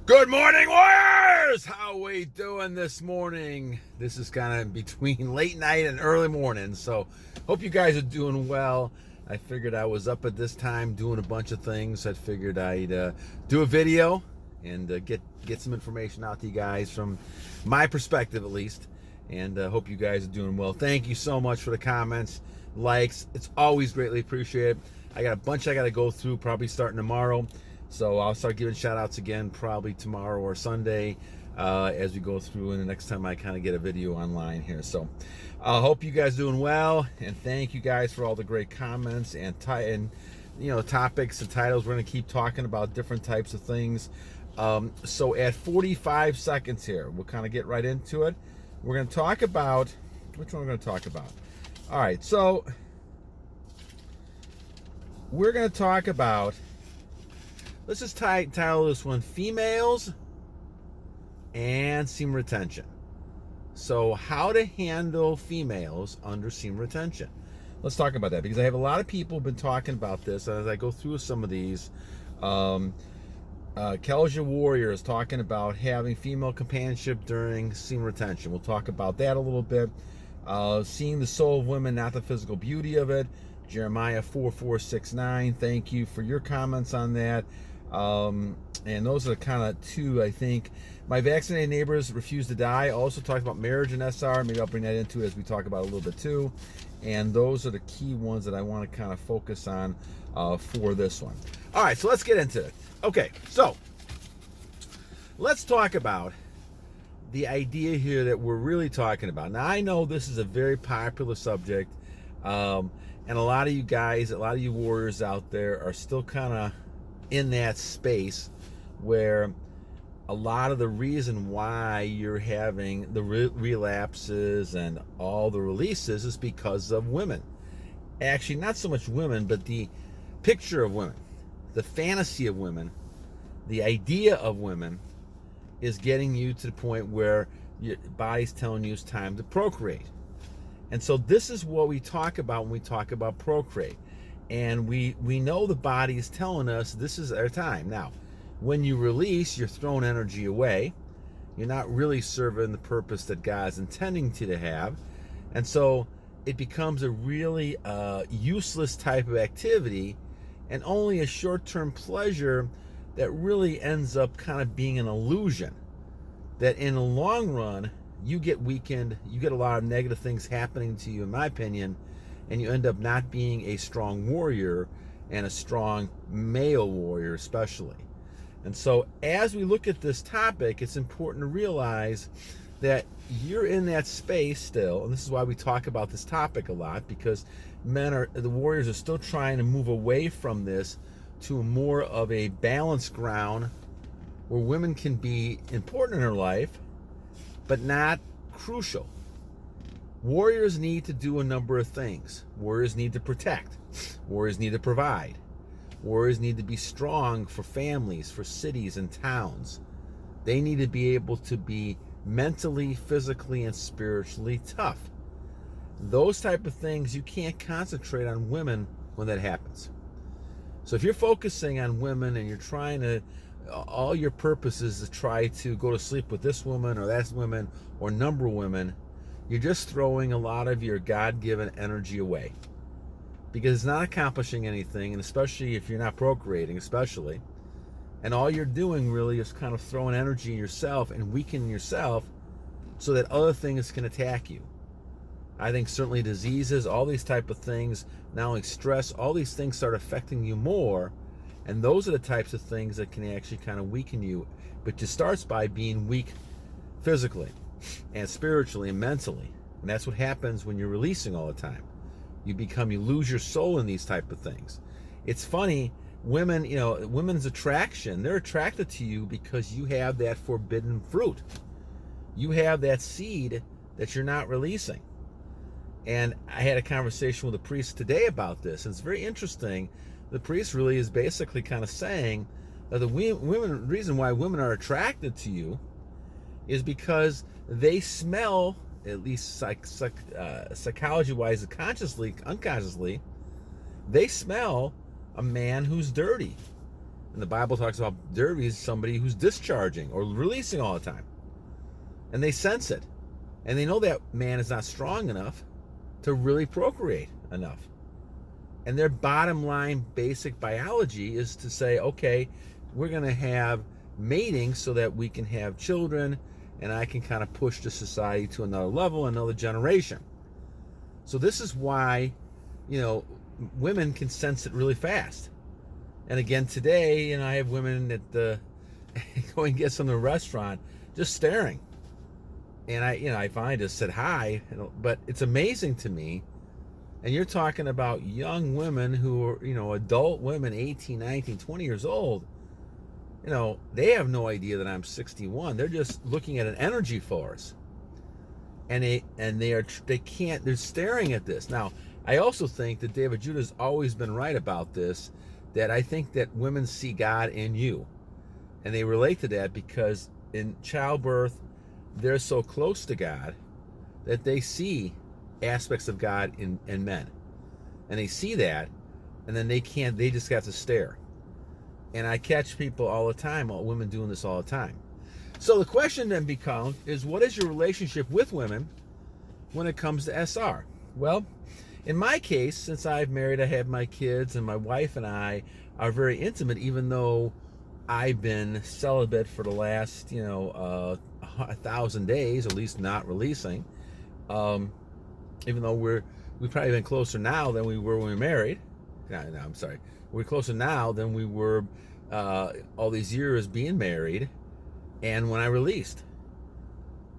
Good morning, Warriors! How we doing this morning? This is kind of between late night and early morning, so hope you guys are doing well. I figured I was up at this time doing a bunch of things. I figured I'd do a video and get some information out to you guys from my perspective, at least. And hope you guys are doing well. Thank you so much for the comments, likes. It's always greatly appreciated. I got a bunch I got to go through, probably starting tomorrow. So I'll start giving shout outs again probably tomorrow or Sunday as we go through, and the next time I kind of get a video online here. So I hope you guys are doing well, and thank you guys for all the great comments and topics and titles. We're going to keep talking about different types of things. So at 45 seconds here, we'll kind of get right into it. We're going to talk about, which one we're going to talk about? All right, so we're going to talk about, let's just title this one, Females and Semen Retention. So how to handle females under semen retention. Let's talk about that, because I have a lot of people have been talking about this. As I go through some of these, Kelijah Warrior is talking about having female companionship during semen retention. We'll talk about that a little bit. Seeing the soul of women, not the physical beauty of it. Jeremiah 4:4-6-9. Thank you for your comments on that. And those are kind of two, I think. My vaccinated neighbors refuse to die. Also talked about marriage and SR. Maybe I'll bring that into it as we talk about it a little bit too. And those are the key ones that I want to kind of focus on for this one. All right, so let's get into it. Okay, so let's talk about the idea here that we're really talking about. Now, I know this is a very popular subject, and a lot of you guys, a lot of you warriors out there are still kind of in that space where a lot of the reason why you're having the relapses and all the releases is because of women. Actually, not so much women, but the picture of women, the fantasy of women, the idea of women is getting you to the point where your body's telling you it's time to procreate. And so this is what we talk about when we talk about procreate. And we know the body is telling us this is our time. Now, when you release, you're throwing energy away. You're not really serving the purpose that God's intending to have. And so it becomes a really useless type of activity and only a short-term pleasure that really ends up kind of being an illusion. That in the long run, you get weakened, you get a lot of negative things happening to you, in my opinion, and you end up not being a strong warrior and a strong male warrior especially. And so as we look at this topic, it's important to realize that you're in that space still, and this is why we talk about this topic a lot, because the warriors are still trying to move away from this to more of a balanced ground where women can be important in their life, but not crucial. Warriors need to do a number of things. Warriors need to protect. Warriors need to provide. Warriors need to be strong for families, for cities and towns. They need to be able to be mentally, physically, and spiritually tough. Those type of things, you can't concentrate on women when that happens. So if you're focusing on women and you're trying to, all your purpose is to try to go to sleep with this woman or that woman or number women, you're just throwing a lot of your God-given energy away, because it's not accomplishing anything, and especially if you're not procreating, especially. And all you're doing really is kind of throwing energy in yourself and weakening yourself so that other things can attack you. I think certainly diseases, all these type of things, not only stress, all these things start affecting you more, and those are the types of things that can actually kind of weaken you. But it starts by being weak physically and spiritually and mentally. And that's what happens when you're releasing all the time. You lose your soul in these type of things. It's funny, women, women's attraction, they're attracted to you because you have that forbidden fruit. You have that seed that you're not releasing. And I had a conversation with a priest today about this, and it's very interesting. The priest really is basically kind of saying that the reason why women are attracted to you is because they smell, at least psychology-wise, unconsciously, they smell a man who's dirty. And the Bible talks about dirty is somebody who's discharging or releasing all the time. And they sense it. And they know that man is not strong enough to really procreate enough. And their bottom line basic biology is to say, okay, we're going to have mating so that we can have children, and I can kind of push the society to another level, another generation. So this is why, women can sense it really fast. And again, today, I have women that go and get some in the restaurant just staring. And I finally just said hi, but it's amazing to me. And you're talking about young women who are, adult women, 18, 19, 20 years old. They have no idea that I'm 61. They're just looking at an energy force. And they're staring at this. Now, I also think that David Judah's always been right about this, that I think that women see God in you. And they relate to that because in childbirth, they're so close to God that they see aspects of God in men. And they see that, and then they just have to stare. And I catch people all the time, women doing this all the time. So the question then becomes, what is your relationship with women when it comes to SR? Well, in my case, since I've married, I have my kids, and my wife and I are very intimate, even though I've been celibate for the last, 1,000 days, at least not releasing. Even though we've probably been closer now than we were when we were married. No, I'm sorry. We're closer now than we were all these years being married and when I released.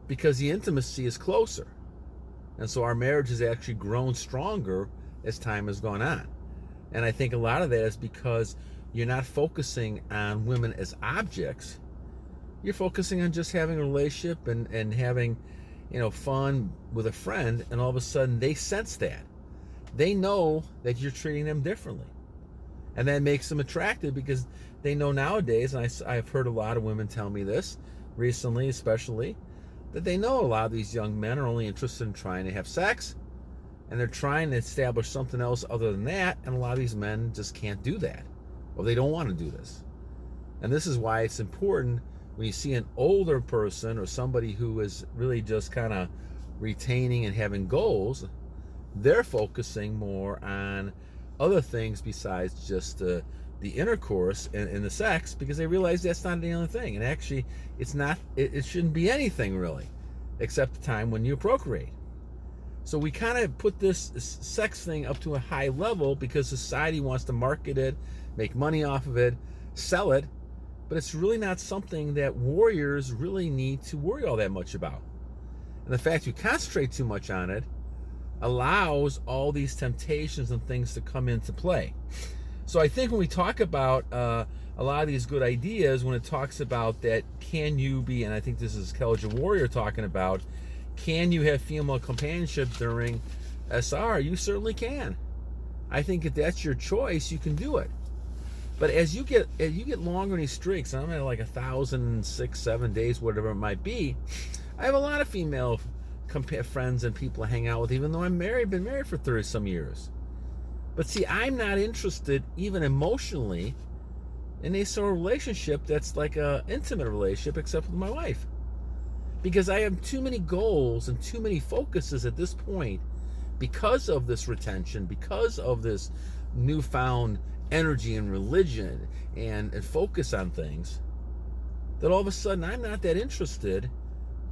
Because the intimacy is closer. And so our marriage has actually grown stronger as time has gone on. And I think a lot of that is because you're not focusing on women as objects. You're focusing on just having a relationship and having, fun with a friend, and all of a sudden they sense that. They know that you're treating them differently. And that makes them attractive because they know nowadays, and I've heard a lot of women tell me this recently especially, that they know a lot of these young men are only interested in trying to have sex, and they're trying to establish something else other than that, and a lot of these men just can't do that, or they don't want to do this. And this is why it's important when you see an older person or somebody who is really just kind of retaining and having goals, they're focusing more on other things besides just the intercourse and the sex, because they realize that's not the only thing. And actually, it shouldn't be anything really, except the time when you procreate. So we kind of put this sex thing up to a high level because society wants to market it, make money off of it, sell it, but it's really not something that warriors really need to worry all that much about. And the fact you concentrate too much on it allows all these temptations and things to come into play. So I think when we talk about a lot of these good ideas, when it talks about that, can you be, and I think this is Kelijah Warrior talking about, can you have female companionship during SR? You certainly can. I think if that's your choice, you can do it. But as you get longer in these streaks, I'm at like 1,006, 7 days, whatever it might be, I have a lot of female friends and people I hang out with, even though I'm married, been married for 30 some years. But see, I'm not interested, even emotionally, in a sort of relationship that's like an intimate relationship, except with my wife. Because I have too many goals and too many focuses at this point because of this retention, because of this newfound energy and religion and focus on things, that all of a sudden I'm not that interested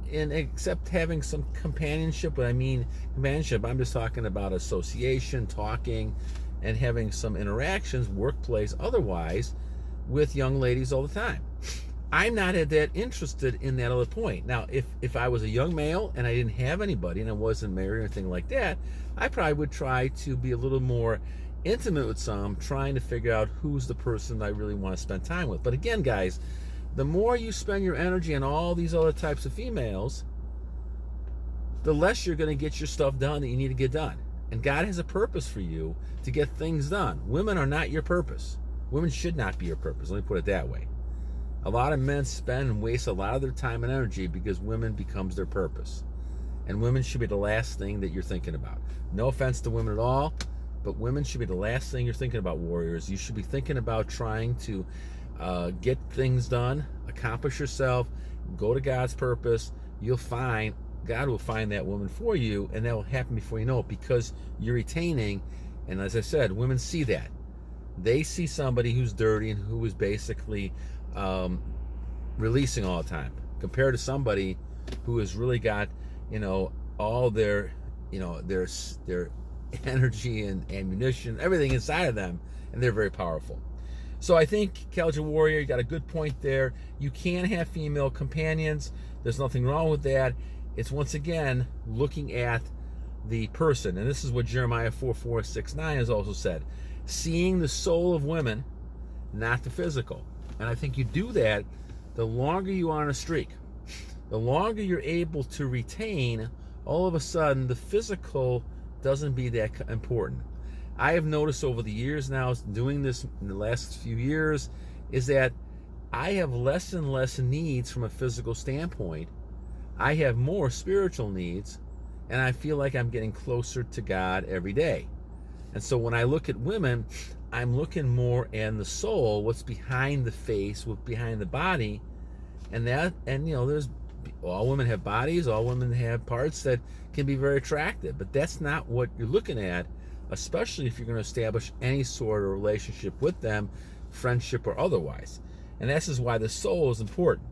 in, except having some companionship. When I mean companionship, I'm just talking about association, talking, and having some interactions, workplace, otherwise, with young ladies all the time. I'm not that interested in that other point. Now, if I was a young male and I didn't have anybody and I wasn't married or anything like that, I probably would try to be a little more intimate with some, trying to figure out who's the person I really want to spend time with. But again, guys, the more you spend your energy on all these other types of females, the less you're going to get your stuff done that you need to get done. And God has a purpose for you to get things done. Women are not your purpose. Women should not be your purpose. Let me put it that way. A lot of men spend and waste a lot of their time and energy because women becomes their purpose. And women should be the last thing that you're thinking about. No offense to women at all, but women should be the last thing you're thinking about, warriors. You should be thinking about trying to get things done, accomplish yourself, go to God's purpose. You'll find God will find that woman for you, and that will happen before you know it, because you're retaining. And as I said, women see that. They see somebody who's dirty and who is basically releasing all the time, compared to somebody who has really got, all their energy and ammunition, everything inside of them, and they're very powerful. So I think, Kelijah Warrior, you got a good point there. You can have female companions. There's nothing wrong with that. It's, once again, looking at the person. And this is what Jeremiah 4:4-6-9 has also said. Seeing the soul of women, not the physical. And I think you do that the longer you are on a streak. The longer you're able to retain, all of a sudden, the physical doesn't be that important. I have noticed over the years now, doing this in the last few years, is that I have less and less needs from a physical standpoint. I have more spiritual needs, and I feel like I'm getting closer to God every day. And so when I look at women, I'm looking more in the soul, what's behind the face, what's behind the body, there's all women have bodies, all women have parts that can be very attractive, but that's not what you're looking at, especially if you're going to establish any sort of relationship with them, friendship or otherwise. And this is why the soul is important.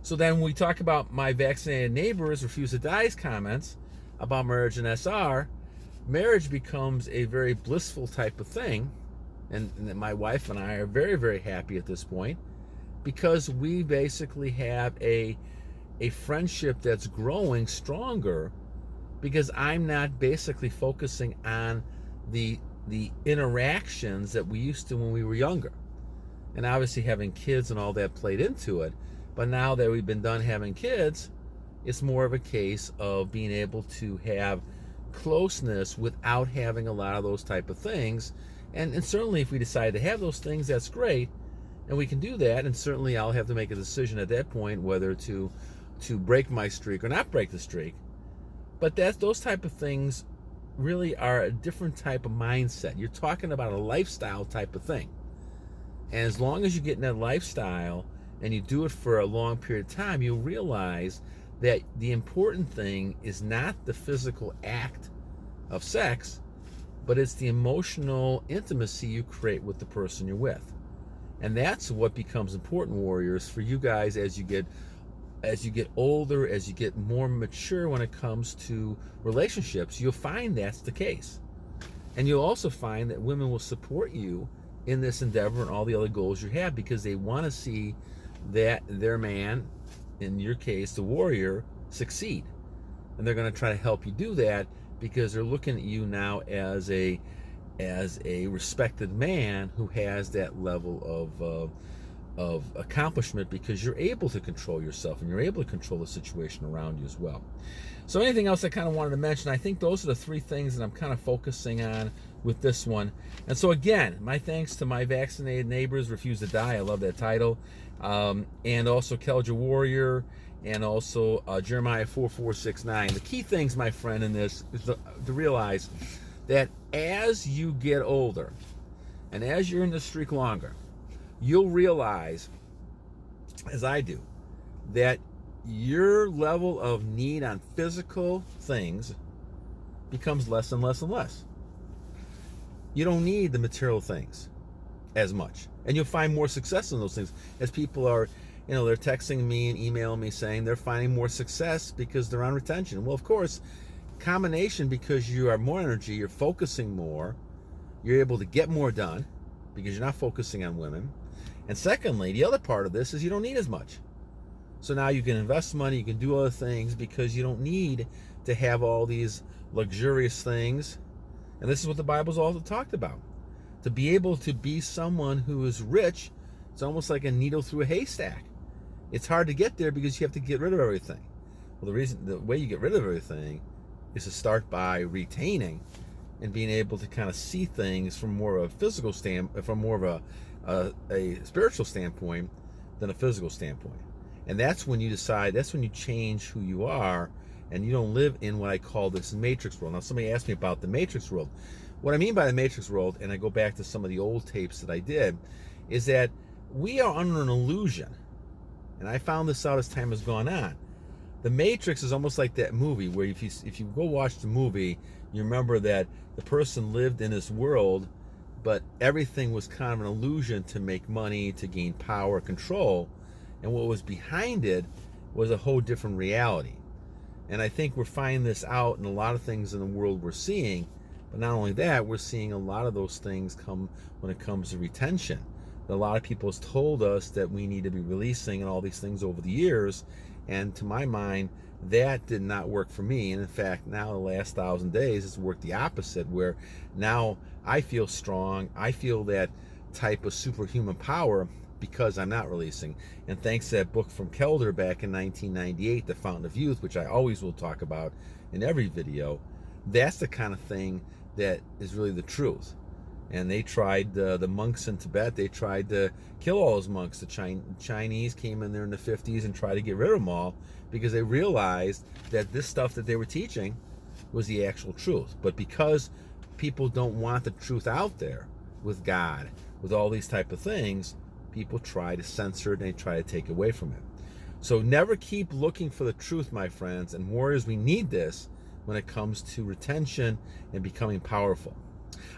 So then when we talk about my vaccinated neighbors refuse to die's comments about marriage and SR, marriage becomes a very blissful type of thing. And my wife and I are very, very happy at this point, because we basically have a friendship that's growing stronger, because I'm not basically focusing on the interactions that we used to when we were younger. And obviously having kids and all that played into it. But now that we've been done having kids, it's more of a case of being able to have closeness without having a lot of those type of things. And certainly if we decide to have those things, that's great. And we can do that. And certainly I'll have to make a decision at that point whether to break my streak or not break the streak. But those type of things really are a different type of mindset. You're talking about a lifestyle type of thing. And as long as you get in that lifestyle and you do it for a long period of time, you'll realize that the important thing is not the physical act of sex, but it's the emotional intimacy you create with the person you're with. And that's what becomes important, warriors, for you guys as you get older, as you get more mature when it comes to relationships. You'll find that's the case. And you'll also find that women will support you in this endeavor and all the other goals you have, because they want to see that their man, in your case the warrior, succeed. And they're going to try to help you do that, because they're looking at you now as a respected man who has that level of accomplishment, because you're able to control yourself and you're able to control the situation around you as well. So anything else I kind of wanted to mention? I think those are the three things that I'm kind of focusing on with this one. And so again, my thanks to my vaccinated neighbors refuse to die. I love that title. And also Kelijah Warrior, and also Jeremiah 4:4-6-9. The key things, my friend, in this is to realize that as you get older and as you're in the streak longer, you'll realize, as I do, that your level of need on physical things becomes less and less and less. You don't need the material things as much. And you'll find more success in those things as people are, they're texting me and emailing me saying they're finding more success because they're on retention. Well, of course, combination, because you have more energy, you're focusing more, you're able to get more done because you're not focusing on women. And secondly, the other part of this is you don't need as much. So now you can invest money, you can do other things because you don't need to have all these luxurious things. And this is what the Bible's also talked about. To be able to be someone who is rich, it's almost like a needle through a haystack. It's hard to get there because you have to get rid of everything. Well, the way you get rid of everything is to start by retaining and being able to kind of see things from more of a physical from more of a spiritual standpoint than a physical standpoint. And that's when you decide, that's when you change who you are, and you don't live in what I call this matrix world. Now, somebody asked me about the matrix world. What I mean by the matrix world, and I go back to some of the old tapes that I did, is that we are under an illusion. And I found this out as time has gone on. The Matrix is almost like that movie where if you go watch the movie, you remember that the person lived in this world, but everything was kind of an illusion to make money, to gain power, control. And what was behind it was a whole different reality. And I think we're finding this out in a lot of things in the world we're seeing. But not only that, we're seeing a lot of those things come when it comes to retention. A lot of people has told us that we need to be releasing and all these things over the years. And to my mind, that did not work for me. And in fact, now the last 1,000 days has worked the opposite, where now I feel strong. I feel that type of superhuman power because I'm not releasing. And thanks to that book from Kelder back in 1998, The Fountain of Youth, which I always will talk about in every video, that's the kind of thing that is really the truth. And they tried, the monks in Tibet, they tried to kill all those monks. The Chinese came in there in the 50s and tried to get rid of them all because they realized that this stuff that they were teaching was the actual truth. But because people don't want the truth out there with God, with all these type of things, people try to censor it and they try to take away from it. So never keep looking for the truth, my friends. And warriors, we need this when it comes to retention and becoming powerful.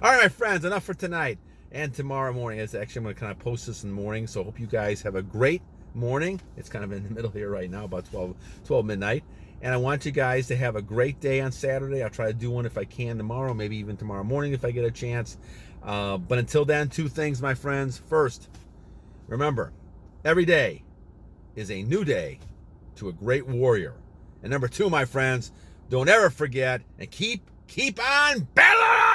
All right, my friends, enough for tonight and tomorrow morning. It's actually, I'm going to kind of post this in the morning, so I hope you guys have a great morning. It's kind of in the middle here right now, about 12 midnight. And I want you guys to have a great day on Saturday. I'll try to do one if I can tomorrow, maybe even tomorrow morning if I get a chance. But until then, 2 things, my friends. First, remember, every day is a new day to a great warrior. And number 2, my friends, don't ever forget and keep on battling!